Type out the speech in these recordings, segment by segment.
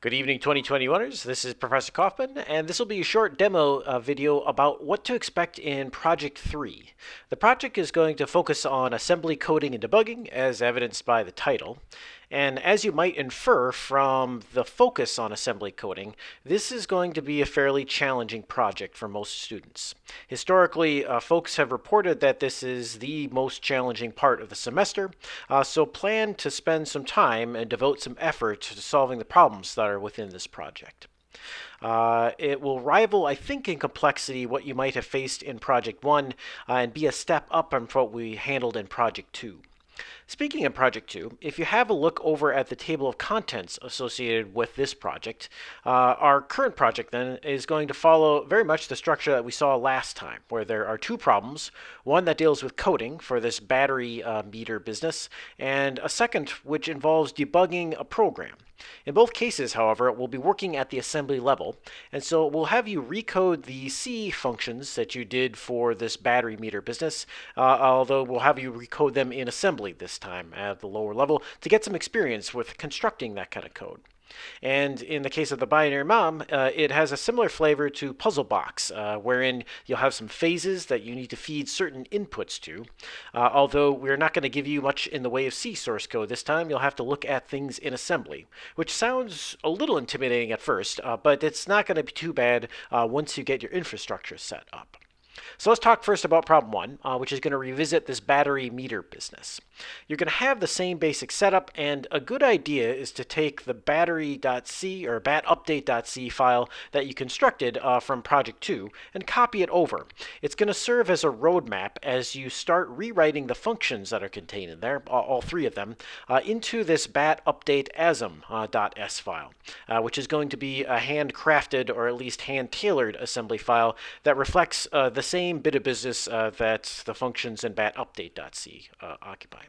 Good evening, 2021ers. This is Professor Kaufman, and this will be a short demo video about what to expect in Project 3. The project is going to focus on assembly coding and debugging, as evidenced by the title. And as you might infer from the focus on assembly coding, this is going to be a fairly challenging project for most students. Historically, folks have reported that this is the most challenging part of the semester, so plan to spend some time and devote some effort to solving the problems that are within this project. It will rival, I think, in complexity what you might have faced in Project 1 and be a step up from what we handled in Project 2. Speaking of Project 2, if you have a look over at the table of contents associated with this project, our current project then is going to follow very much the structure that we saw last time, where there are two problems, one that deals with coding for this battery meter business, and a second which involves debugging a program. In both cases, however, we'll be working at the assembly level, and so we'll have you recode the C functions that you did for this battery meter business, although we'll have you recode them in assembly this time at the lower level to get some experience with constructing that kind of code. And in the case of the binary mom, it has a similar flavor to Puzzle Box, wherein you'll have some phases that you need to feed certain inputs to. Although we're not going to give you much in the way of C source code this time, you'll have to look at things in assembly, which sounds a little intimidating at first, but it's not going to be too bad once you get your infrastructure set up. So let's talk first about problem one, which is going to revisit this battery meter business. You're going to have the same basic setup, and a good idea is to take the battery.c or batupdate.c file that you constructed from Project 2 and copy it over. It's going to serve as a roadmap as you start rewriting the functions that are contained in there, all three of them, into this batupdateasm.s file, which is going to be a handcrafted or at least hand-tailored assembly file that reflects the same bit of business that the functions in batupdate.c occupy.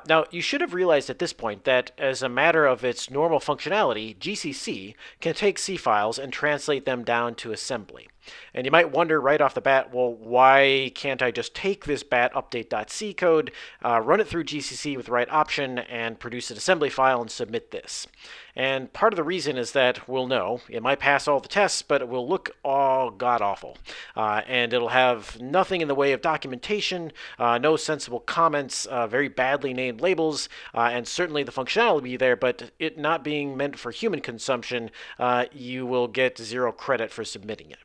Now, you should have realized at this point that as a matter of its normal functionality, GCC can take C files and translate them down to assembly. And you might wonder right off the bat, well, why can't I just take this batupdate.c code, run it through GCC with the right option, and produce an assembly file and submit this? And part of the reason is that we'll know it might pass all the tests, but it will look all god-awful. And it'll have nothing in the way of documentation, no sensible comments, very badly named labels, and certainly the functionality will be there, but it not being meant for human consumption, you will get 0 credit for submitting it.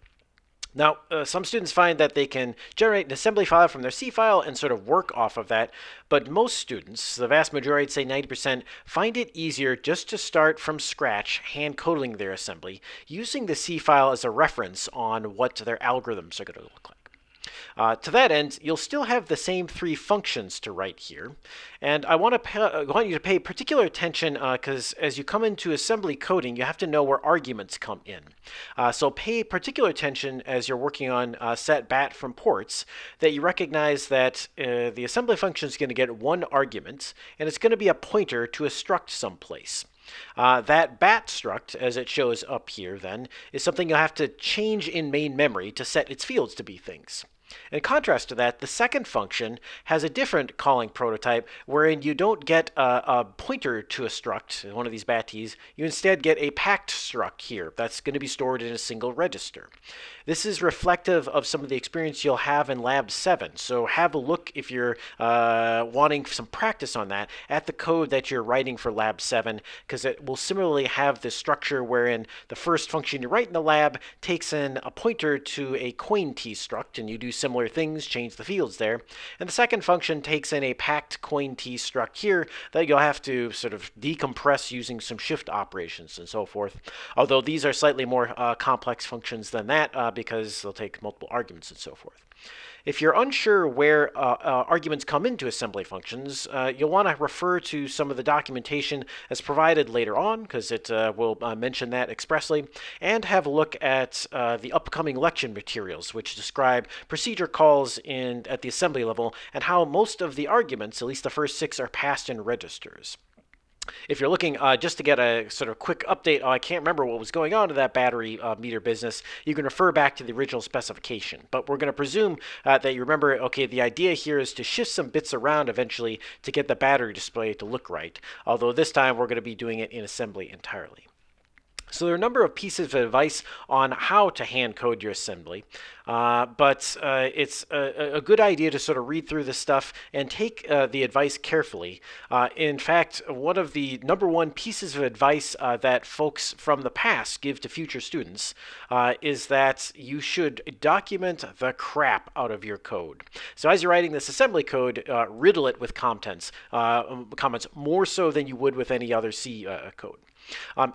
Now, some students find that they can generate an assembly file from their C file and sort of work off of that, but most students, the vast majority, I'd say 90%, find it easier just to start from scratch hand coding their assembly, using the C file as a reference on what their algorithms are going to look like. To that end, you'll still have the same 3 functions to write here. And I want you to pay particular attention because as you come into assembly coding, you have to know where arguments come in. So pay particular attention as you're working on set bat from ports that you recognize that the assembly function is going to get 1 argument, and it's going to be a pointer to a struct someplace. That bat struct, as it shows up here then, is something you'll have to change in main memory to set its fields to be things. In contrast to that, the second function has a different calling prototype wherein you don't get a pointer to a struct, one of these batties, you instead get a packed struct here that's going to be stored in a single register. This is reflective of some of the experience you'll have in Lab 7, so have a look if you're wanting some practice on that at the code that you're writing for Lab 7, because it will similarly have this structure wherein the first function you write in the lab takes in a pointer to a coin t struct, and you do similar things, change the fields there. And the second function takes in a packed coin t struct here that you'll have to sort of decompress using some shift operations and so forth. Although these are slightly more complex functions than that because they'll take multiple arguments and so forth. If you're unsure where arguments come into assembly functions, you'll want to refer to some of the documentation as provided later on, because it will mention that expressly, and have a look at the upcoming lecture materials, which describe procedure calls at the assembly level and how most of the arguments, at least the first 6, are passed in registers. If you're looking just to get a sort of quick update, I can't remember what was going on in that battery meter business, you can refer back to the original specification. But we're going to presume that you remember, okay, the idea here is to shift some bits around eventually to get the battery display to look right, although this time we're going to be doing it in assembly entirely. So there are a number of pieces of advice on how to hand code your assembly, but it's a good idea to sort of read through this stuff and take the advice carefully. In fact, one of the number one pieces of advice that folks from the past give to future students is that you should document the crap out of your code. So as you're writing this assembly code, riddle it with comments more so than you would with any other C code.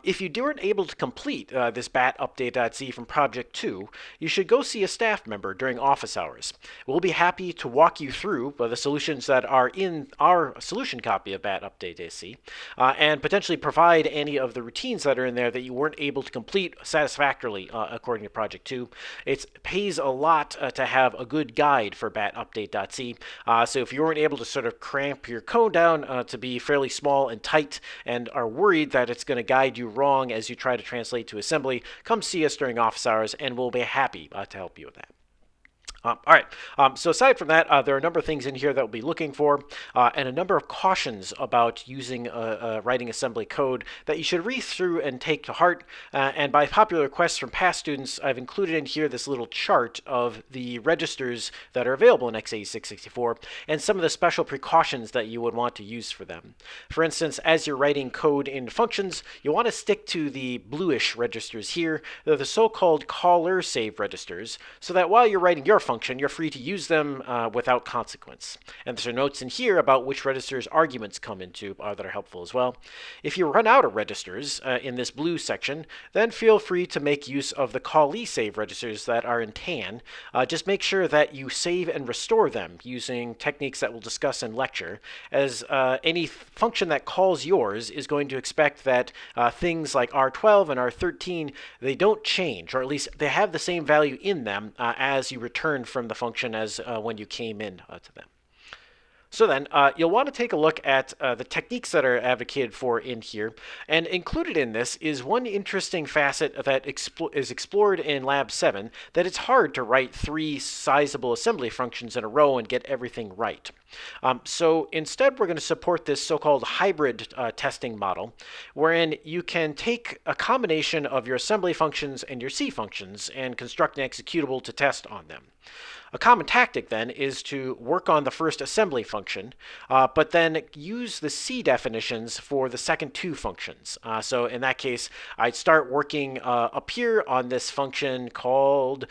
If you weren't able to complete this bat update.c from Project 2, you should go see a staff member during office hours. We'll be happy to walk you through the solutions that are in our solution copy of bat update.c and potentially provide any of the routines that are in there that you weren't able to complete satisfactorily according to Project 2. It pays a lot to have a good guide for bat update.c. So if you weren't able to sort of cramp your code down to be fairly small and tight and are worried that it's going to guide you wrong as you try to translate to assembly, come see us during office hours and we'll be happy to help you with that. All right, so aside from that, there are a number of things in here that we'll be looking for and a number of cautions about using writing assembly code that you should read through and take to heart. And by popular request from past students, I've included in here this little chart of the registers that are available in x86-64 and some of the special precautions that you would want to use for them. For instance, as you're writing code in functions, you want to stick to the bluish registers here. They're the so-called caller save registers, so that while you're writing your function, you're free to use them without consequence. And there are notes in here about which registers arguments come into that are helpful as well. If you run out of registers in this blue section, then feel free to make use of the callee save registers that are in tan. Just make sure that you save and restore them using techniques that we'll discuss in lecture, as any function that calls yours is going to expect that things like R12 and R13, they don't change, or at least they have the same value in them as you return from the function as when you came in to them. So then, you'll want to take a look at the techniques that are advocated for in here, and included in this is one interesting facet that is explored in Lab 7, that it's hard to write 3 sizable assembly functions in a row and get everything right. So instead, we're going to support this so-called hybrid testing model, wherein you can take a combination of your assembly functions and your C functions and construct an executable to test on them. A common tactic then is to work on the first assembly function, but then use the C definitions for the second 2 functions. So in that case, I'd start working up here on this function called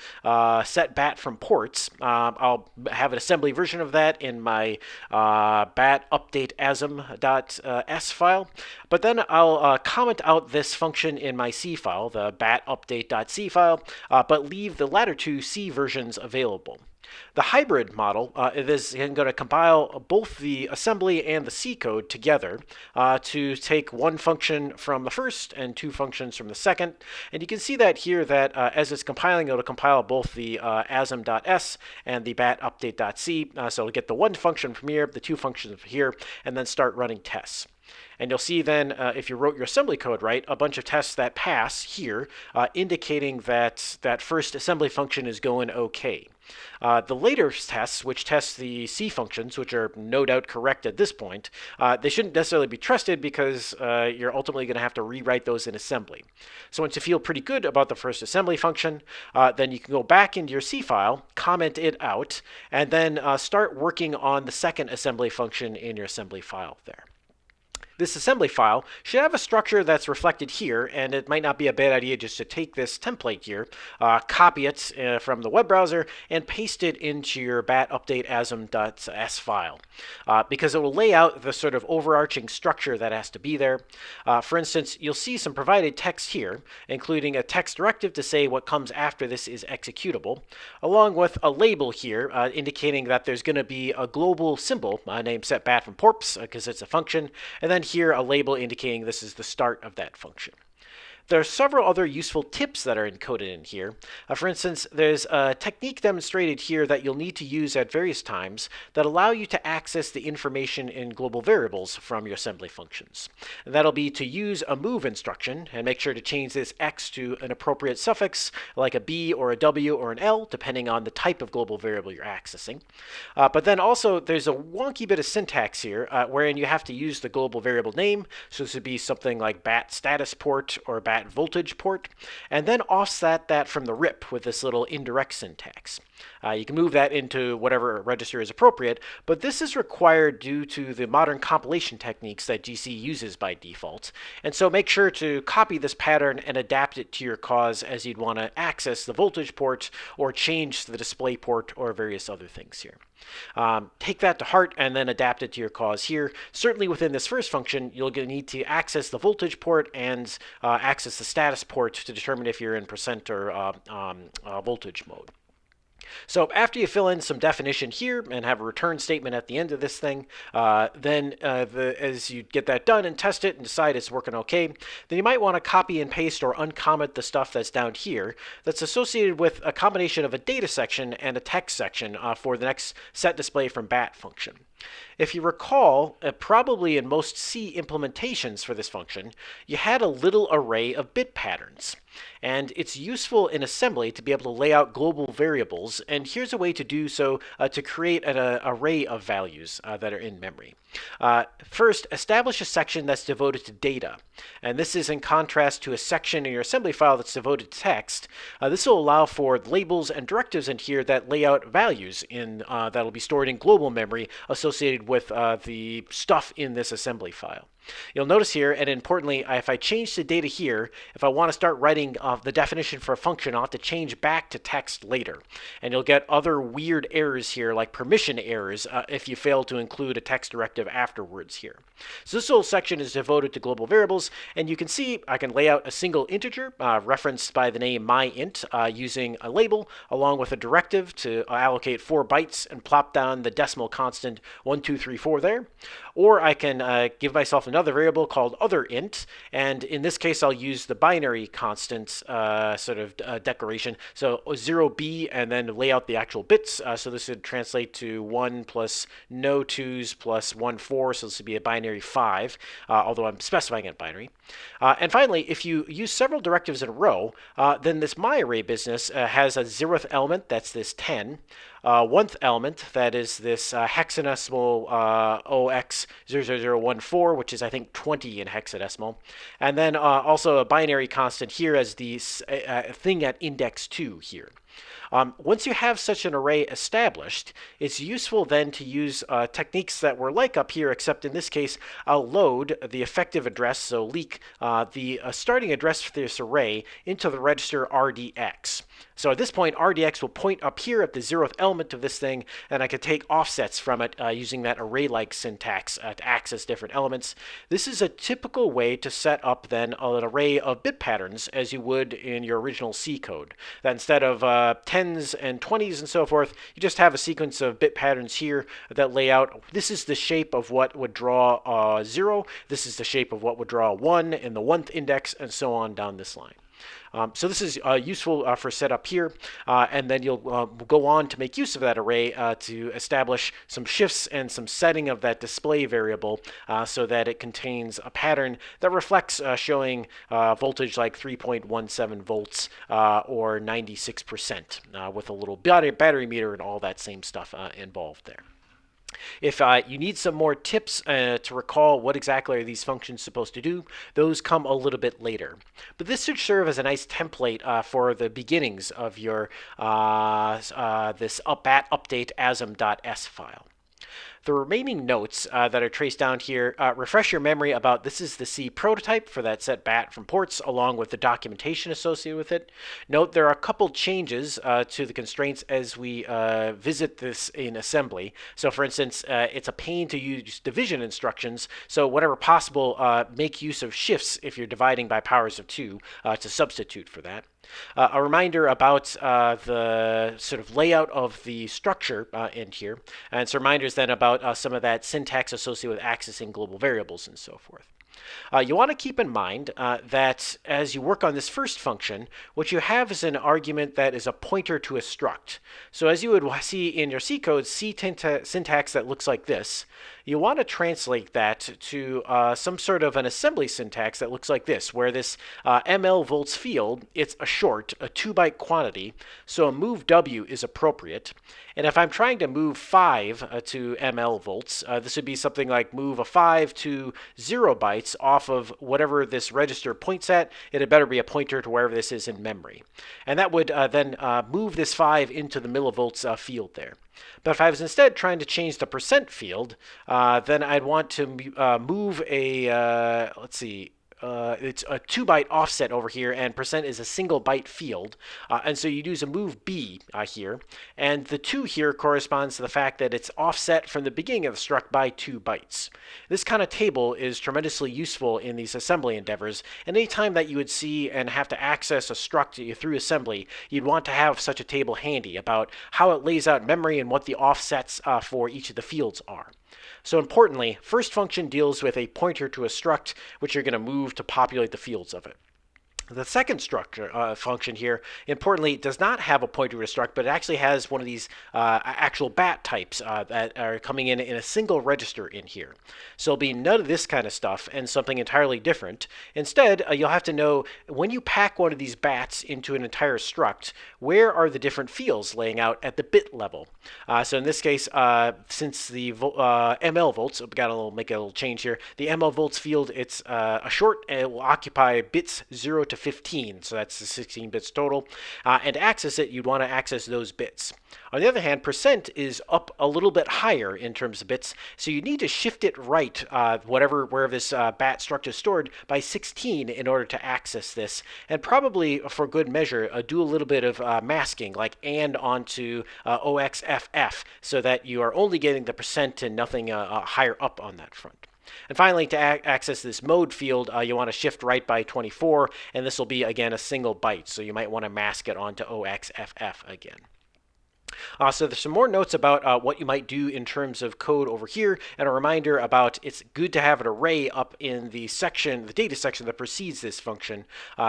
set bat from ports. I'll have an assembly version of that in my bat update asm.s file, but then I'll comment out this function in my C file, the bat update.c file, but leave the latter 2 C versions available. The hybrid model is going to compile both the assembly and the C code together to take one function from the first and 2 functions from the second. And you can see that here that as it's compiling, it'll compile both the asm.s and the bat update.c. So it'll get the one function from here, the 2 functions from here, and then start running tests. And you'll see then, if you wrote your assembly code right, a bunch of tests that pass here, indicating that that first assembly function is going okay. The later tests, which test the C functions, which are no doubt correct at this point, they shouldn't necessarily be trusted because you're ultimately going to have to rewrite those in assembly. So once you feel pretty good about the first assembly function, then you can go back into your C file, comment it out, and then start working on the second assembly function in your assembly file there. This assembly file should have a structure that's reflected here, and it might not be a bad idea just to take this template here, copy it from the web browser, and paste it into your bat update asm.s file, because it will lay out the sort of overarching structure that has to be there. For instance, you'll see some provided text here, including a text directive to say what comes after this is executable, along with a label here indicating that there's going to be a global symbol named setbat from porps, because it's a function, and then here a label indicating this is the start of that function. There are several other useful tips that are encoded in here. For instance, there's a technique demonstrated here that you'll need to use at various times that allow you to access the information in global variables from your assembly functions. And that'll be to use a move instruction and make sure to change this x to an appropriate suffix like a b or a w or an l, depending on the type of global variable you're accessing. But then also there's a wonky bit of syntax here wherein you have to use the global variable name. So this would be something like bat status port or bat BAT voltage port, and then offset that from the RIP with this little indirect syntax. You can move that into whatever register is appropriate, but this is required due to the modern compilation techniques that GC uses by default. And so make sure to copy this pattern and adapt it to your cause as you'd want to access the voltage port or change the display port or various other things here. Take that to heart and then adapt it to your cause here. Certainly within this first function, you'll need to access the voltage port and access the status port to determine if you're in percent or voltage mode. So after you fill in some definition here and have a return statement at the end of this thing, as you get that done and test it and decide it's working okay, then you might want to copy and paste or uncomment the stuff that's down here that's associated with a combination of a data section and a text section for the next set display from BAT function. If you recall, probably in most C implementations for this function, you had a little array of bit patterns. And it's useful in assembly to be able to lay out global variables, and here's a way to do so to create an array of values that are in memory. First, establish a section that's devoted to data, and this is in contrast to a section in your assembly file that's devoted to text. This will allow for labels and directives in here that lay out values that'll be stored in global memory associated with the stuff in this assembly file. You'll notice here, and importantly, if I change the data here, if I want to start writing the definition for a function, I'll have to change back to text later. And you'll get other weird errors here, like permission errors, if you fail to include a text directive afterwards here. So this little section is devoted to global variables, and you can see I can lay out a single integer referenced by the name myint using a label along with a directive to allocate 4 bytes and plop down the decimal constant 1234 there. Or I can give myself another variable called otherint, and in this case I'll use the binary constant declaration. So 0b and then lay out the actual bits. So this would translate to 1 plus no 2s plus 1 4, so this would be a binary 5, although I'm specifying it binary. And finally, if you use several directives in a row, then this myArray business has a 0th element, that's this 10. 1th element, that is this hexadecimal OX00014, which is I think 20 in hexadecimal, and then also a binary constant here as the thing at index 2 here. Once you have such an array established, it's useful then to use techniques that were like up here, except in this case, I'll load the effective address, so leak the starting address for this array into the register RDX. So at this point, RDX will point up here at the 0th element of this thing, and I can take offsets from it using that array-like syntax to access different elements. This is a typical way to set up then an array of bit patterns as you would in your original C code. That instead of 10s and 20s and so forth, you just have a sequence of bit patterns here that lay out, this is the shape of what would draw 0, this is the shape of what would draw 1 in the 1th index, and so on down this line. So this is useful for setup here, and then you'll go on to make use of that array to establish some shifts and some setting of that display variable so that it contains a pattern that reflects showing voltage like 3.17 volts or 96% with a little battery meter and all that same stuff involved there. If you need some more tips to recall what exactly are these functions supposed to do, those come a little bit later. But this should serve as a nice template for the beginnings of your this BAT update asm.s file. The remaining notes that are traced down here refresh your memory about this is the C prototype for that set BAT from ports along with the documentation associated with it. Note there are a couple changes to the constraints as we visit this in assembly. So for instance, it's a pain to use division instructions, so whenever possible, make use of shifts if you're dividing by powers of 2 to substitute for that. A reminder about the sort of layout of the structure in here, and some reminders then about some of that syntax associated with accessing global variables and so forth. You want to keep in mind that as you work on this first function, what you have is an argument that is a pointer to a struct. So as you would see in your C code, C syntax that looks like this, you want to translate that to some sort of an assembly syntax that looks like this, where this ml volts field, it's a 2-byte quantity, so a move W is appropriate. And if I'm trying to move 5 to ml volts, this would be something like move a 5 to 0 bytes off of whatever this register points at. It had better be a pointer to wherever this is in memory. And that would then move this 5 into the millivolts field there. But if I was instead trying to change the percent field, then I'd want to move a, let's see, it's a 2-byte offset over here, and percent is a single byte field. And so you'd use a move B here. And the 2 here corresponds to the fact that it's offset from the beginning of the struct by 2 bytes. This kind of table is tremendously useful in these assembly endeavors. And anytime that you would see and have to access a struct through assembly, you'd want to have such a table handy about how it lays out memory and what the offsets for each of the fields are. So importantly, first function deals with a pointer to a struct, which you're going to move to populate the fields of it. The second structure function here, importantly, does not have a pointer to a struct, but it actually has one of these actual bat types that are coming in a single register in here. So it'll be none of this kind of stuff and something entirely different. Instead, you'll have to know when you pack one of these bats into an entire struct, where are the different fields laying out at the bit level. So in this case, since the ml volts, make a little change here. The ml volts field, it's a short, and it will occupy bits 0 to 15, so that's the 16 bits total. And to access it, you'd want to access those bits. On the other hand, percent is up a little bit higher in terms of bits, so you need to shift it right, wherever this bat struct is stored, by 16 in order to access this. And probably, for good measure, do a little bit of masking, like AND onto OXFF, so that you are only getting the percent and nothing higher up on that front. And finally, to access this mode field, you want to shift right by 24, and this will be, again, a single byte, so you might want to mask it onto OXFF again. So there's some more notes about what you might do in terms of code over here, and a reminder about it's good to have an array up in the section, the data section that precedes this function,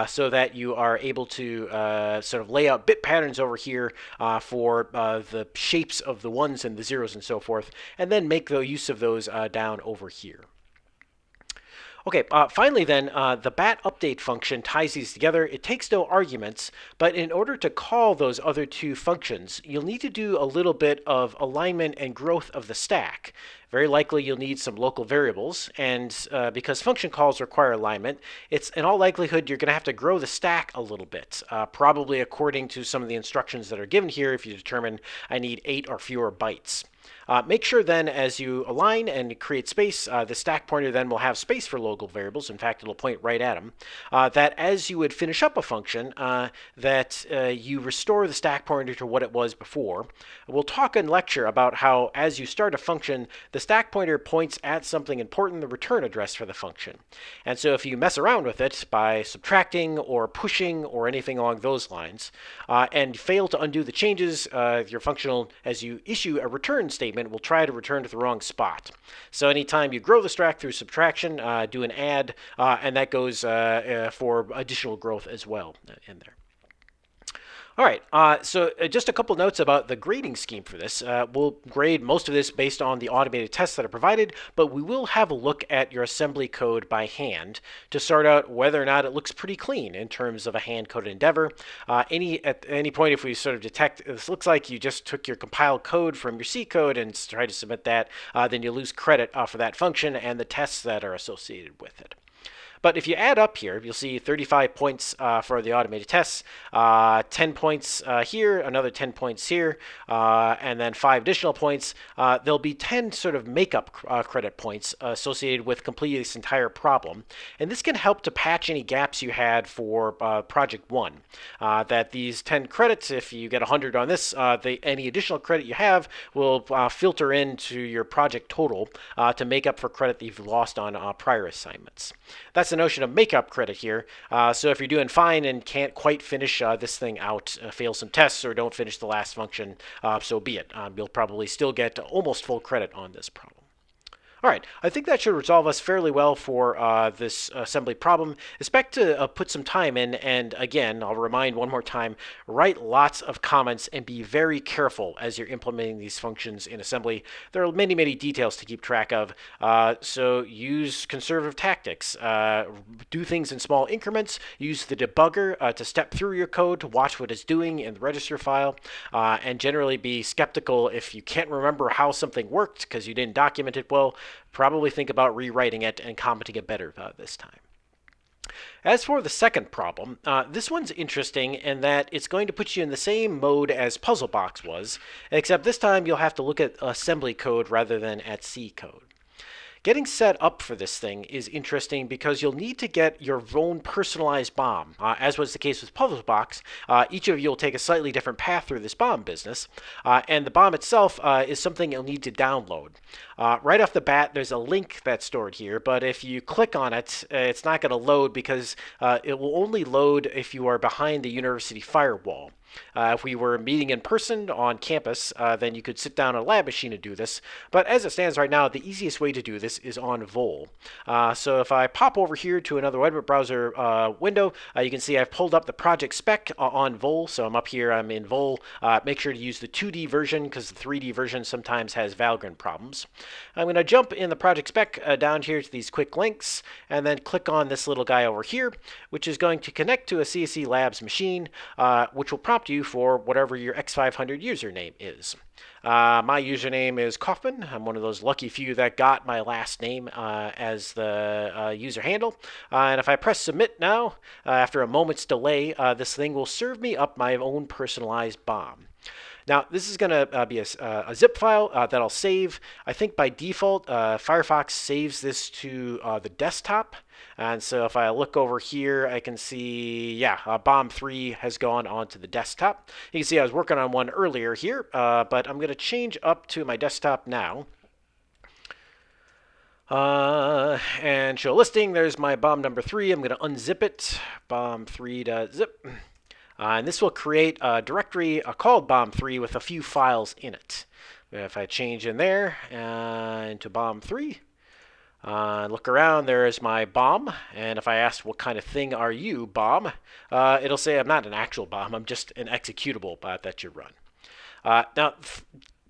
so that you are able to sort of lay out bit patterns over here for the shapes of the ones and the zeros and so forth, and then make the use of those down over here. Okay, finally then, the bat update function ties these together. It takes no arguments, but in order to call those other 2 functions, you'll need to do a little bit of alignment and growth of the stack. Very likely you'll need some local variables, and because function calls require alignment, it's in all likelihood you're going to have to grow the stack a little bit, probably according to some of the instructions that are given here if you determine I need 8 or fewer bytes. Make sure then as you align and create space, the stack pointer then will have space for local variables. In fact, it'll point right at them. That as you would finish up a function, that you restore the stack pointer to what it was before. We'll talk in lecture about how as you start a function, the stack pointer points at something important, the return address for the function. And so if you mess around with it by subtracting or pushing or anything along those lines, and fail to undo the changes, your function will, as you issue a return statement, will try to return to the wrong spot. So anytime you grow the stack through subtraction, do an add, and that goes for additional growth as well in there. All right, so just a couple notes about the grading scheme for this. We'll grade most of this based on the automated tests that are provided, but we will have a look at your assembly code by hand to sort out whether or not it looks pretty clean in terms of a hand-coded endeavor. At any point, if we sort of detect this looks like you just took your compiled code from your C code and tried to submit that, then you lose credit for that function and the tests that are associated with it. But if you add up here, you'll see 35 points for the automated tests, 10 points here, another 10 points here, and then 5 additional points. There'll be 10 sort of makeup credit points associated with completing this entire problem. And this can help to patch any gaps you had for Project 1. That these 10 credits, if you get 100 on this, any additional credit you have will filter into your project total to make up for credit that you've lost on prior assignments. That's the notion of makeup credit here. So if you're doing fine and can't quite finish this thing out, fail some tests or don't finish the last function, so be it. You'll probably still get almost full credit on this problem. All right, I think that should resolve us fairly well for this assembly problem. Expect to put some time in, and again, I'll remind one more time, write lots of comments and be very careful as you're implementing these functions in assembly. There are many, many details to keep track of, so use conservative tactics. Do things in small increments. Use the debugger to step through your code to watch what it's doing in the register file, and generally be skeptical if you can't remember how something worked because you didn't document it well. Probably think about rewriting it and commenting it better this time. As for the second problem, this one's interesting in that it's going to put you in the same mode as Puzzlebox was, except this time you'll have to look at assembly code rather than at C code. Getting set up for this thing is interesting because you'll need to get your own personalized bomb. As was the case with Puzzlebox, each of you will take a slightly different path through this bomb business, and the bomb itself is something you'll need to download. Right off the bat, there's a link that's stored here, but if you click on it, it's not going to load because it will only load if you are behind the university firewall. If we were meeting in person on campus, then you could sit down at a lab machine and do this. But as it stands right now, the easiest way to do this is on Vol. So if I pop over here to another web browser window, you can see I've pulled up the project spec on Vol. So I'm up here, I'm in Vol. Make sure to use the 2D version because the 3D version sometimes has Valgrind problems. I'm going to jump in the project spec down here to these quick links and then click on this little guy over here, which is going to connect to a CSC Labs machine, which will prompt you for whatever your X500 username is. My username is Kaufman. I'm one of those lucky few that got my last name as the user handle. And if I press submit now, after a moment's delay, this thing will serve me up my own personalized bomb. Now, this is going to be a zip file that I'll save. I think by default, Firefox saves this to the desktop. And so if I look over here, I can see, yeah, Bomb 3 has gone onto the desktop. You can see I was working on one earlier here, but I'm going to change up to my desktop now. And show listing, there's my bomb number 3. I'm going to unzip it, bomb3.zip. And this will create a directory called bomb3 with a few files in it. If I change in there into bomb3, look around, there is my bomb. And if I ask what kind of thing are you, bomb, it'll say I'm not an actual bomb, I'm just an executable that you run. Now,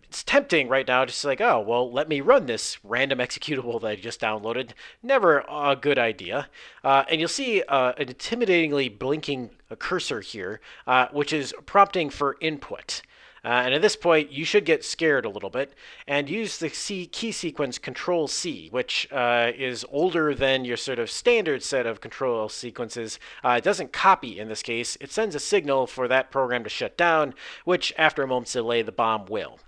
it's tempting right now, just like, oh, well, let me run this random executable that I just downloaded. Never a good idea. And you'll see an intimidatingly blinking cursor here, which is prompting for input. And at this point, you should get scared a little bit and use the key sequence Control-C, which is older than your sort of standard set of control sequences. It doesn't copy in this case. It sends a signal for that program to shut down, which after a moment's delay, the bomb will.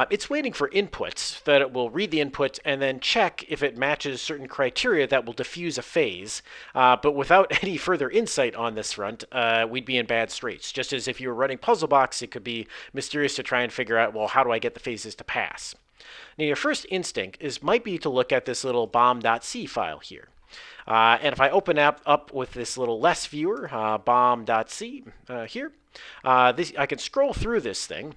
It's waiting for inputs that it will read the input and then check if it matches certain criteria that will diffuse a phase. But without any further insight on this front, we'd be in bad straits. Just as if you were running Puzzlebox, it could be mysterious to try and figure out, well, how do I get the phases to pass? Now, your first instinct might be to look at this little bomb.c file here. And if I open up with this little less viewer, bomb.c here, I can scroll through this thing.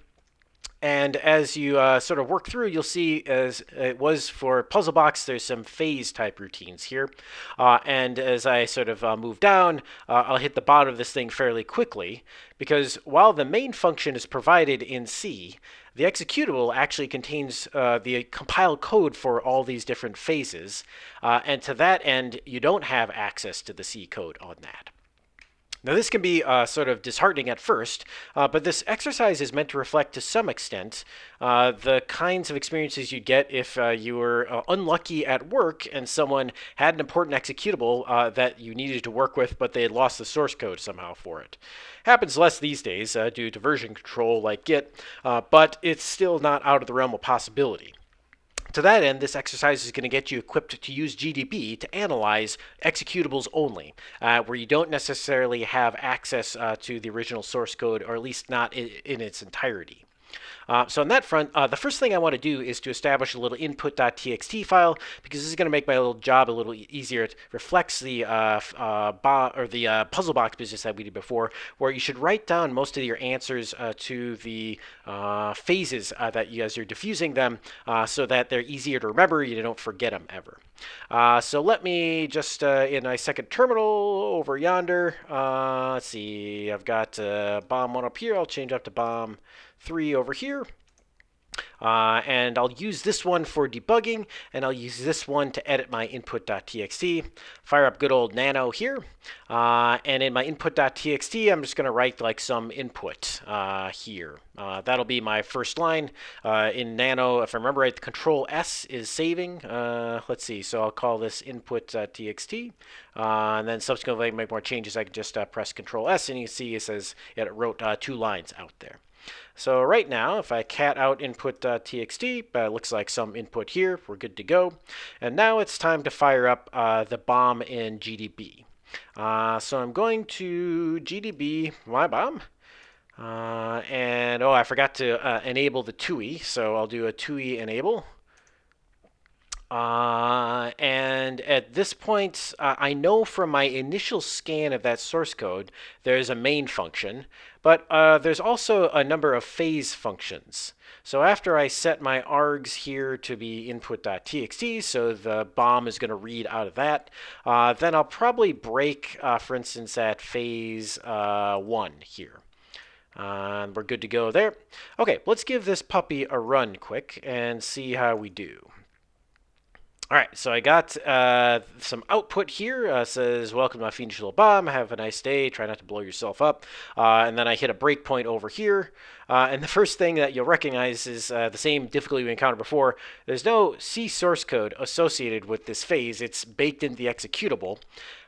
And as you sort of work through, you'll see, as it was for Puzzlebox, there's some phase type routines here. And as I sort of move down, I'll hit the bottom of this thing fairly quickly, because while the main function is provided in C, the executable actually contains the compiled code for all these different phases. And to that end, you don't have access to the C code on that. Now, this can be sort of disheartening at first, but this exercise is meant to reflect to some extent the kinds of experiences you'd get if you were unlucky at work and someone had an important executable that you needed to work with, but they had lost the source code somehow for it. Happens less these days due to version control like Git, but it's still not out of the realm of possibility. To that end, this exercise is going to get you equipped to use GDB to analyze executables only, where you don't necessarily have access to the original source code, or at least not in its entirety. So on that front, the first thing I want to do is to establish a little input.txt file, because this is going to make my little job a little easier. It reflects the puzzle box business that we did before, where you should write down most of your answers to the phases that you guys are diffusing them, so that they're easier to remember. You don't forget them ever. So let me just, in my second terminal over yonder, let's see, I've got bomb 1 up here. I'll change up to bomb 3 over here. And I'll use this one for debugging, and I'll use this one to edit my input.txt. Fire up good old nano here. And in my input.txt, I'm just going to write like some input here. That'll be my first line. In nano, if I remember right, the control S is saving. Let's see, so I'll call this input.txt. And then subsequently, make more changes. I can just press control S, and you can see it says it wrote 2 lines out there. So right now, if I cat out input.txt, it looks like some input here. We're good to go. And now it's time to fire up the bomb in GDB. So I'm going to GDB my bomb. And oh, I forgot to enable the TUI. So I'll do a TUI enable. And at this point, I know from my initial scan of that source code, there's a main function, but there's also a number of phase functions. So after I set my args here to be input.txt, so the bomb is going to read out of that, then I'll probably break, for instance, at phase 1 here. And we're good to go there. Okay, let's give this puppy a run quick and see how we do. All right, so I got some output here. Says, welcome to my fiendish little bomb. Have a nice day. Try not to blow yourself up. And then I hit a breakpoint over here. And the first thing that you'll recognize is the same difficulty we encountered before. There's no C source code associated with this phase. It's baked into the executable.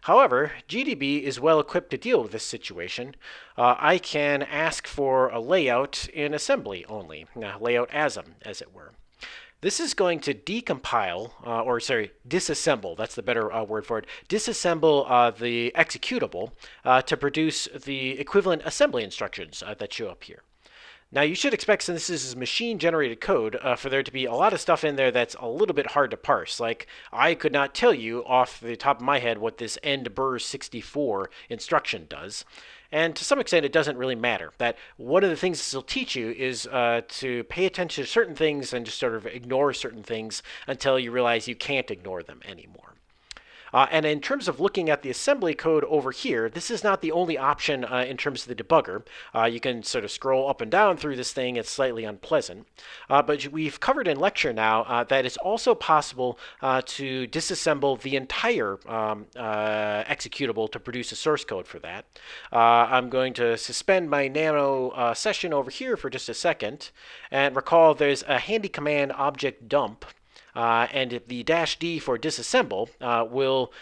However, GDB is well equipped to deal with this situation. I can ask for a layout in assembly only, layout asm, as it were. This is going to decompile, disassemble, that's the better word for it, disassemble the executable to produce the equivalent assembly instructions that show up here. Now you should expect, since this is machine-generated code, for there to be a lot of stuff in there that's a little bit hard to parse. Like, I could not tell you off the top of my head what this endBur64 instruction does. And to some extent, it doesn't really matter. That one of the things this will teach you is to pay attention to certain things and just sort of ignore certain things until you realize you can't ignore them anymore. And in terms of looking at the assembly code over here, this is not the only option in terms of the debugger. You can sort of scroll up and down through this thing. It's slightly unpleasant. But we've covered in lecture now that it's also possible to disassemble the entire executable to produce a source code for that. I'm going to suspend my nano session over here for just a second. And recall there's a handy command object dump. And the -D for disassemble will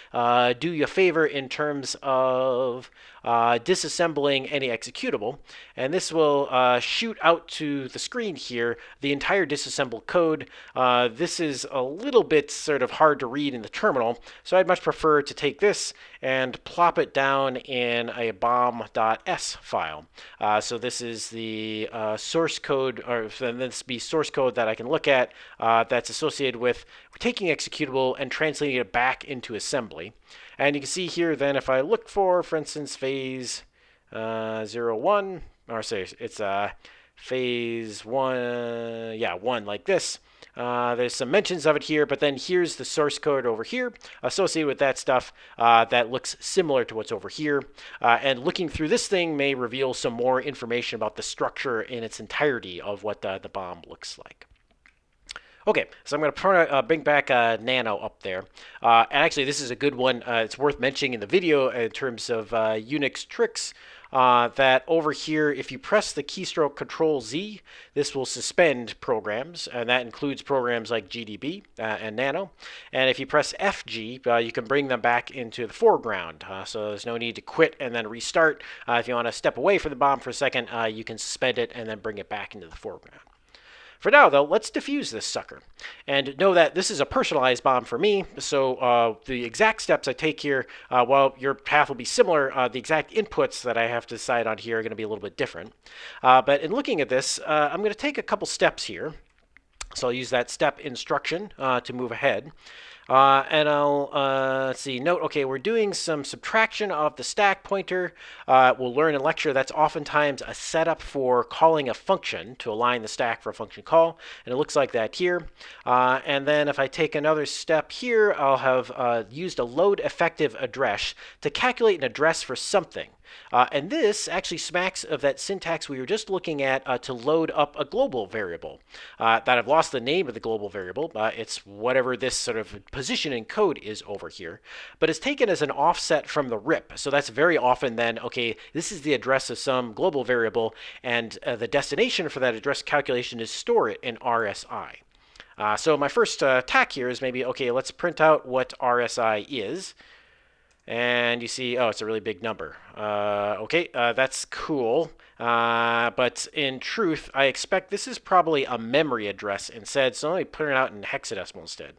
do you a favor in terms of disassembling any executable. And this will shoot out to the screen here the entire disassembled code. This is a little bit sort of hard to read in the terminal, so I'd much prefer to take this and plop it down in a bomb.s file. So this is the source code, or this be source code that I can look at that's associated with taking executable and translating it back into assembly. And you can see here then if I look for instance, phase 01, or sorry, it's phase 1, 1 like this. There's some mentions of it here, but then here's the source code over here associated with that stuff that looks similar to what's over here. And looking through this thing may reveal some more information about the structure in its entirety of what the bomb looks like. Okay, so I'm going to bring back Nano up there. And actually, this is a good one. It's worth mentioning in the video in terms of Unix tricks. That over here, if you press the keystroke Control-Z, this will suspend programs, and that includes programs like GDB and Nano. And if you press FG, you can bring them back into the foreground. So there's no need to quit and then restart. If you want to step away from the bomb for a second, you can suspend it and then bring it back into the foreground. For now, though, let's defuse this sucker. And know that this is a personalized bomb for me, so the exact steps I take here, while your path will be similar, the exact inputs that I have to decide on here are going to be a little bit different. But in looking at this, I'm going to take a couple steps here. So I'll use that step instruction to move ahead. And I'll, let's see, note, okay, we're doing some subtraction of the stack pointer. We'll learn in lecture that's oftentimes a setup for calling a function to align the stack for a function call. And it looks like that here. And then if I take another step here, I'll have used a load effective address to calculate an address for something. And this actually smacks of that syntax we were just looking at to load up a global variable. That I've lost the name of the global variable. It's whatever this sort of position in code is over here. But it's taken as an offset from the RIP. So that's very often then, okay, this is the address of some global variable, and the destination for that address calculation is store it in RSI. So my first tack here is maybe, okay, let's print out what RSI is. And you see, oh, it's a really big number. Okay, that's cool. But in truth, I expect this is probably a memory address instead. So let me put it out in hexadecimal instead.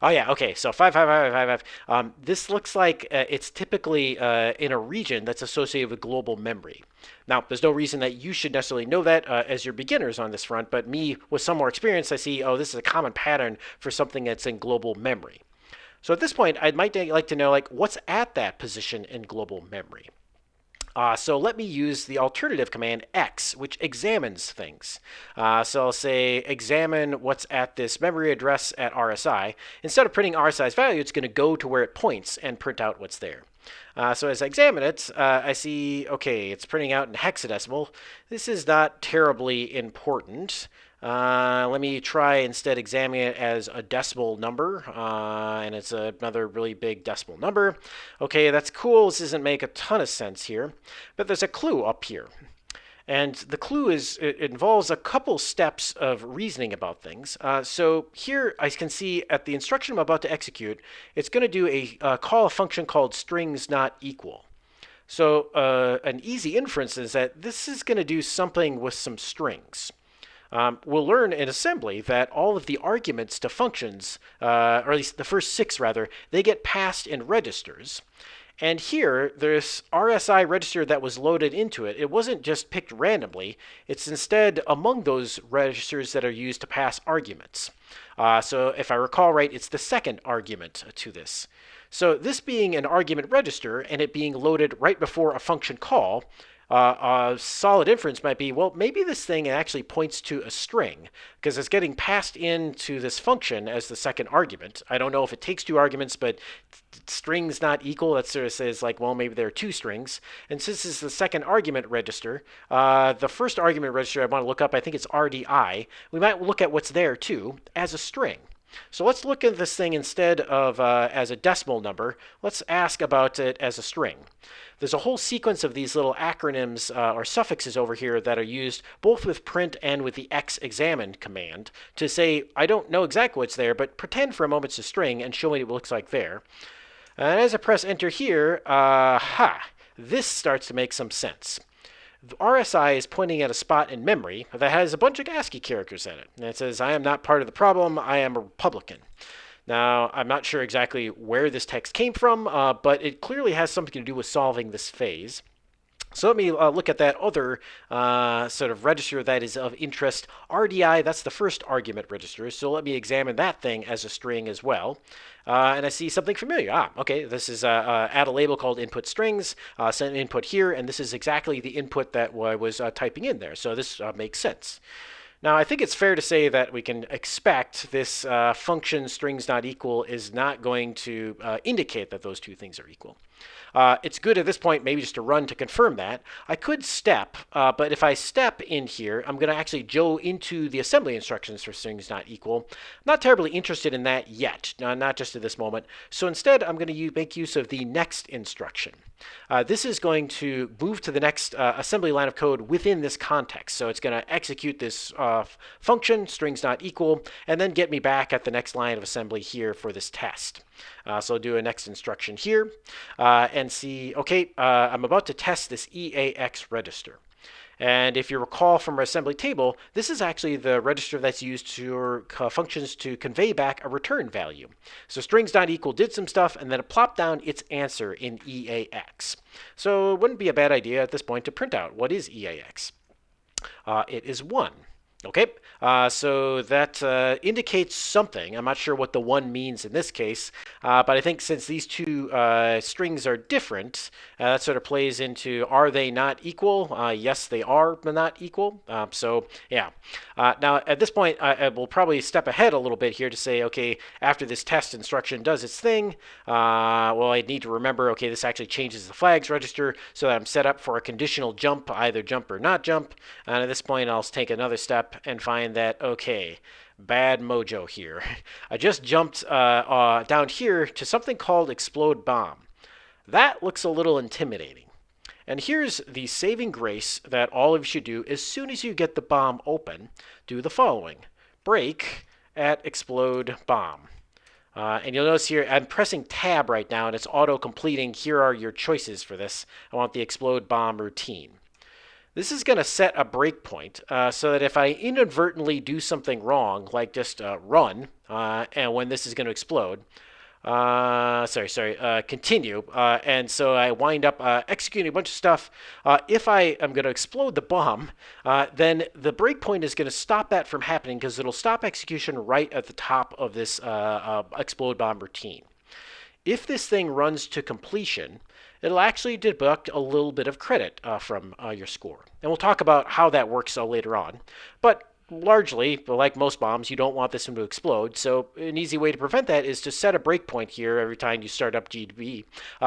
Oh yeah, okay, so 55555. This looks like it's typically in a region that's associated with global memory. Now, there's no reason that you should necessarily know that as your beginners on this front, but me with some more experience, I see, oh, this is a common pattern for something that's in global memory. So at this point, I might like to know, like, what's at that position in global memory. So let me use the alternative command x, which examines things. So I'll say examine what's at this memory address at RSI. Instead of printing RSI's value, it's going to go to where it points and print out what's there. So as I examine it, I see, okay, it's printing out in hexadecimal. This is not terribly important. Let me try instead examining it as a decimal number, and it's another really big decimal number. Okay, that's cool. This doesn't make a ton of sense here, but there's a clue up here. And the clue is, it involves a couple steps of reasoning about things. So here I can see at the instruction I'm about to execute, it's going to do call a function called strings not equal. So an easy inference is that this is going to do something with some strings. We'll learn in assembly that all of the arguments to functions, or at least the first 6 rather, they get passed in registers. And here, this RSI register that was loaded into it, it wasn't just picked randomly. It's instead among those registers that are used to pass arguments. So if I recall right, it's the second argument to this. So this being an argument register and it being loaded right before a function call, a solid inference might be, well, maybe this thing actually points to a string because it's getting passed into this function as the second argument. I don't know if it takes 2 arguments, but strings not equal, that sort of says like, well, maybe there are 2 strings. And since this is the second argument register, the first argument register I want to look up, I think it's RDI. We might look at what's there too as a string. So let's look at this thing instead of as a decimal number. Let's ask about it as a string. There's a whole sequence of these little acronyms or suffixes over here that are used both with print and with the xexamine command to say, I don't know exactly what's there, but pretend for a moment it's a string and show me what it looks like there. And as I press enter here, this starts to make some sense. The RSI is pointing at a spot in memory that has a bunch of ASCII characters in it. And it says, I am not part of the problem, I am a Republican. Now, I'm not sure exactly where this text came from, but it clearly has something to do with solving this phase. So let me look at that other sort of register that is of interest. RDI, that's the first argument register. So let me examine that thing as a string as well. And I see something familiar. Okay, this is add a label called input strings, send an input here, and this is exactly the input that I was typing in there. So this makes sense. Now, I think it's fair to say that we can expect this function strings not equal is not going to indicate that those 2 things are equal. It's good at this point maybe just to run to confirm that. I could step, but if I step in here, I'm going to actually go into the assembly instructions for strings not equal. I'm not terribly interested in that yet, not just at this moment. So instead, I'm going to make use of the next instruction. This is going to move to the next assembly line of code within this context. So it's going to execute this function, strings not equal, and then get me back at the next line of assembly here for this test. So I'll do a next instruction here and see, okay, I'm about to test this EAX register. And if you recall from our assembly table, this is actually the register that's used to functions to convey back a return value. So strings.equal did some stuff, and then it plopped down its answer in EAX. So it wouldn't be a bad idea at this point to print out what is EAX. It is 1. Okay, so that indicates something. I'm not sure what the 1 means in this case, but I think since these two strings are different, that sort of plays into, are they not equal? Yes, they are, but not equal. So yeah. Now at this point, I will probably step ahead a little bit here to say, okay, after this test instruction does its thing, well, I need to remember, okay, this actually changes the flags register so that I'm set up for a conditional jump, either jump or not jump. And at this point, I'll take another step and find that, okay, bad mojo here. I just jumped down here to something called Explode Bomb. That looks a little intimidating. And here's the saving grace that all of you should do as soon as you get the bomb open. Do the following. Break at Explode Bomb. And you'll notice here, I'm pressing tab right now, and it's auto-completing. Here are your choices for this. I want the Explode Bomb routine. This is going to set a breakpoint so that if I inadvertently do something wrong, like just run, and when this is going to explode, continue, and so I wind up executing a bunch of stuff. If I am going to explode the bomb, then the breakpoint is going to stop that from happening because it'll stop execution right at the top of this explode bomb routine. If this thing runs to completion, it'll actually deduct a little bit of credit from your score. And we'll talk about how that works later on. But largely, like most bombs, you don't want this one to explode. So an easy way to prevent that is to set a breakpoint here every time you start Up GDB,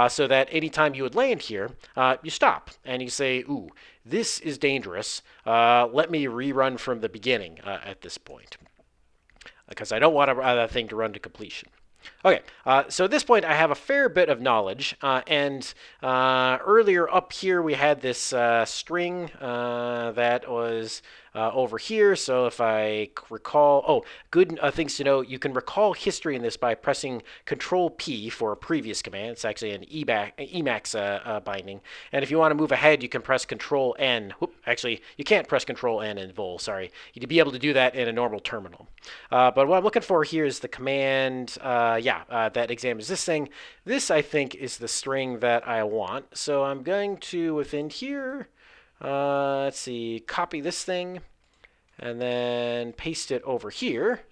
so that anytime you would land here, you stop and you say, ooh, this is dangerous. Let me rerun from the beginning at this point, because I don't want that thing to run to completion. Okay, so at this point I have a fair bit of knowledge, and earlier up here we had this string that was over here. So if I recall, good things to know, you can recall history in this by pressing Control P for a previous command. It's actually an Emacs binding. And if you want to move ahead, you can press Control N. Actually, you can't press Control N in Vol, sorry. You'd be able to do that in a normal terminal. But what I'm looking for here is the command, that examines this thing. This, I think, is the string that I want. So I'm going to, within here, let's see, copy this thing and then paste it over here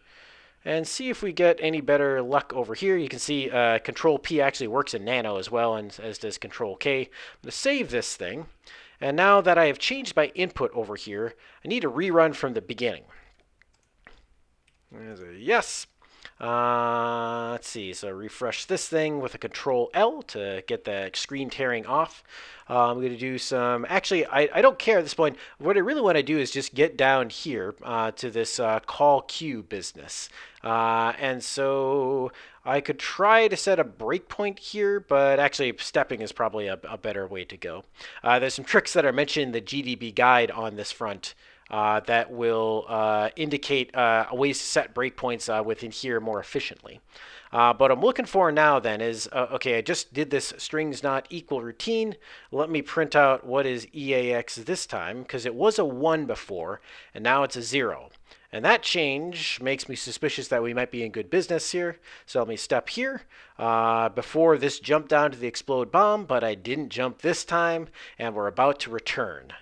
and see if we get any better luck over here. You can see Control P actually works in Nano as well, and as does Control K. I'm going to save this thing, and now that I have changed my input over here, I need to rerun from the beginning. There's a yes. Let's see, so refresh this thing with a Control L to get the screen tearing off. I'm going to do some, actually, I don't care at this point. What I really want to do is just get down here to this call queue business. And so I could try to set a breakpoint here, but actually stepping is probably a better way to go. There's some tricks that are mentioned in the GDB guide on this front. That will indicate ways to set breakpoints within here more efficiently. But I'm looking for now then is, okay, I just did this strings not equal routine. Let me print out what is EAX this time, because it was a 1 before, and now it's a 0. And that change makes me suspicious that we might be in good business here. So let me step here. Before this jumped down to the explode bomb, but I didn't jump this time, and we're about to return.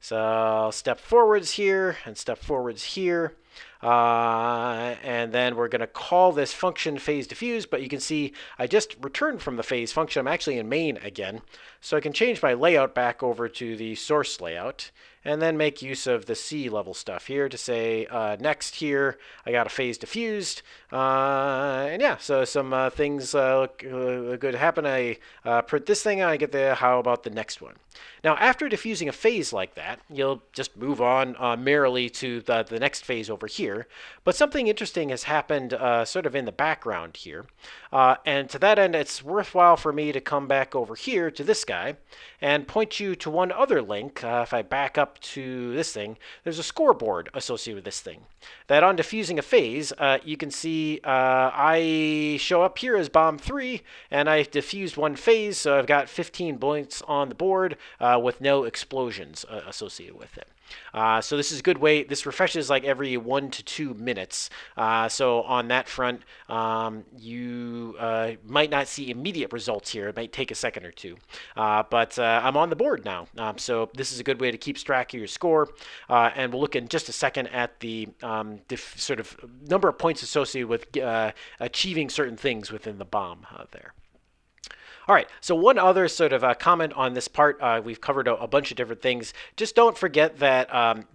So I'll step forwards here and step forwards here. And then we're going to call this function phase diffuse, but you can see I just returned from the phase function. I'm actually in main again. So I can change my layout back over to the source layout and then make use of the C level stuff here to say next here I got a phase diffused. And yeah, so some things look good happen. I print this thing and I get the how about the next one. Now after diffusing a phase like that, you'll just move on merrily to the next phase over here. But something interesting has happened sort of in the background here. And to that end, it's worthwhile for me to come back over here to this guy and point you to one other link. If I back up up to this thing, there's a scoreboard associated with this thing. That on diffusing a phase, you can see I show up here as bomb 3, and I diffused one phase, so I've got 15 points on the board with no explosions associated with it. So this is a good way. This refreshes like every 1 to 2 minutes. So on that front, you might not see immediate results here. It might take a second or two. But I'm on the board now. So this is a good way to keep track of your score. And we'll look in just a second at the sort of number of points associated with achieving certain things within the bomb there. All right, so one other sort of comment on this part, we've covered a bunch of different things. Just don't forget that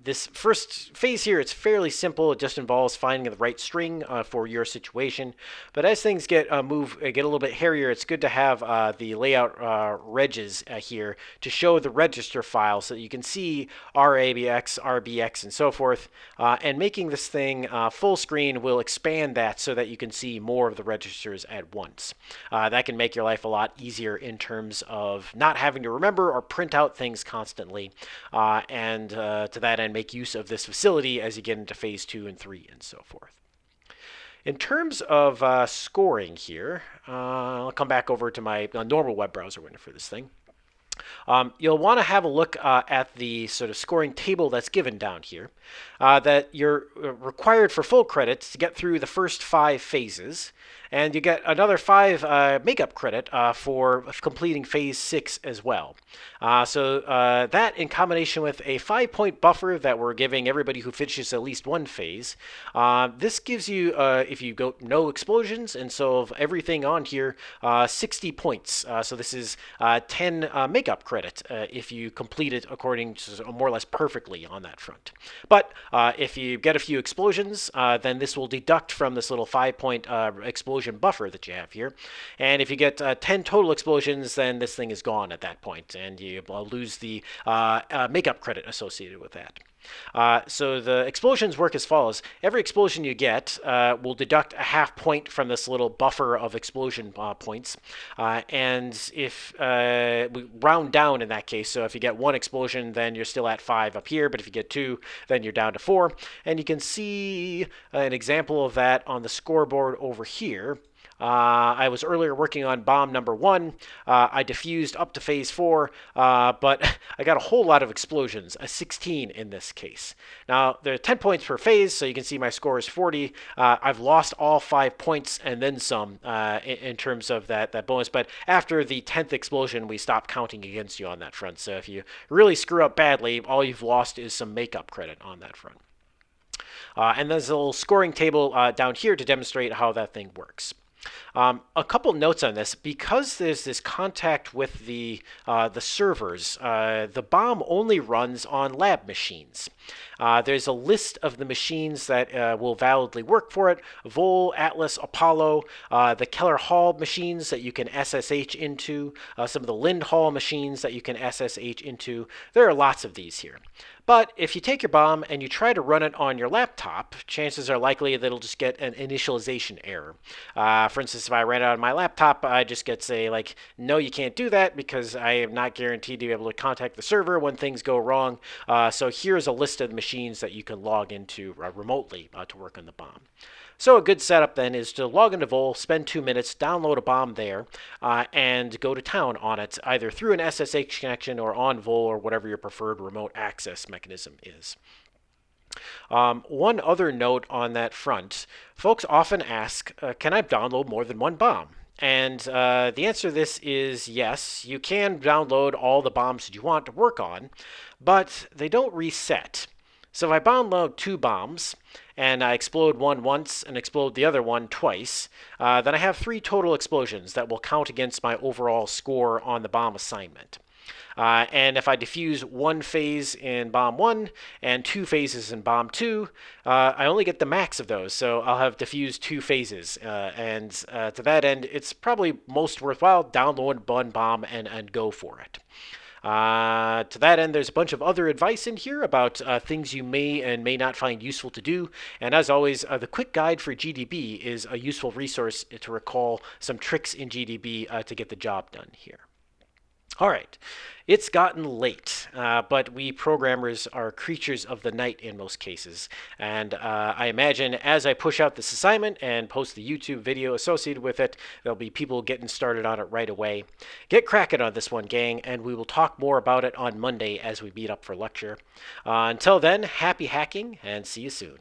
this first phase here, it's fairly simple. It just involves finding the right string for your situation. But as things get a little bit hairier, it's good to have the layout regs here to show the register file so that you can see RABX, RBX, and so forth. And making this thing full screen will expand that so that you can see more of the registers at once. That can make your life a lot easier in terms of not having to remember or print out things constantly, and to that end make use of this facility as you get into phase 2 and 3 and so forth. In terms of scoring here, I'll come back over to my normal web browser window for this thing. You'll want to have a look at the sort of scoring table that's given down here, that you're required for full credits to get through the first 5 phases, and you get another 5 makeup credit for completing phase 6 as well. So that in combination with a 5-point buffer that we're giving everybody who finishes at least one phase, this gives you, if you go no explosions, and so of everything on here, 60 points. So this is 10 makeup credit if you complete it according to more or less perfectly on that front. But if you get a few explosions, then this will deduct from this little 5-point explosion buffer that you have here. And if you get 10 total explosions, then this thing is gone at that point, and you lose the makeup credit associated with that. So the explosions work as follows. Every explosion you get will deduct a half point from this little buffer of explosion points. And if we round down in that case, so if you get 1 explosion, then you're still at 5 up here. But if you get 2, then you're down to 4. And you can see an example of that on the scoreboard over here. I was earlier working on bomb number 1. I diffused up to phase 4, but I got a whole lot of explosions, a 16 in this case. Now, there are 10 points per phase, so you can see my score is 40. I've lost all 5 points and then some in terms of that bonus, but after the 10th explosion, we stop counting against you on that front. So if you really screw up badly, all you've lost is some makeup credit on that front. And there's a little scoring table down here to demonstrate how that thing works. A couple notes on this. Because there's this contact with the servers, the bomb only runs on lab machines. There's a list of the machines that will validly work for it: Vol, Atlas, Apollo, the Keller Hall machines that you can SSH into, some of the Lind Hall machines that you can SSH into. There are lots of these here. But if you take your bomb and you try to run it on your laptop, chances are likely that it'll just get an initialization error. For instance, if I ran it on my laptop, I just get say like, no, you can't do that because I am not guaranteed to be able to contact the server when things go wrong. So here's a list of the machines that you can log into remotely to work on the bomb. So a good setup then is to log into Vol, spend 2 minutes, download a bomb there, and go to town on it, either through an SSH connection or on Vol or whatever your preferred remote access mechanism is. One other note on that front, folks often ask, can I download more than one bomb? And the answer to this is yes, you can download all the bombs that you want to work on, but they don't reset. So if I download 2 bombs, and I explode one once and explode the other one twice, then I have 3 total explosions that will count against my overall score on the bomb assignment. And if I diffuse 1 phase in bomb 1 and 2 phases in bomb 2, I only get the max of those, so I'll have diffused 2 phases. And to that end, it's probably most worthwhile download one bomb and go for it. To that end, there's a bunch of other advice in here about things you may and may not find useful to do. And as always, the quick guide for GDB is a useful resource to recall some tricks in GDB to get the job done here. All right. It's gotten late, but we programmers are creatures of the night in most cases. And I imagine as I push out this assignment and post the YouTube video associated with it, there'll be people getting started on it right away. Get cracking on this one, gang, and we will talk more about it on Monday as we meet up for lecture. Until then, happy hacking and see you soon.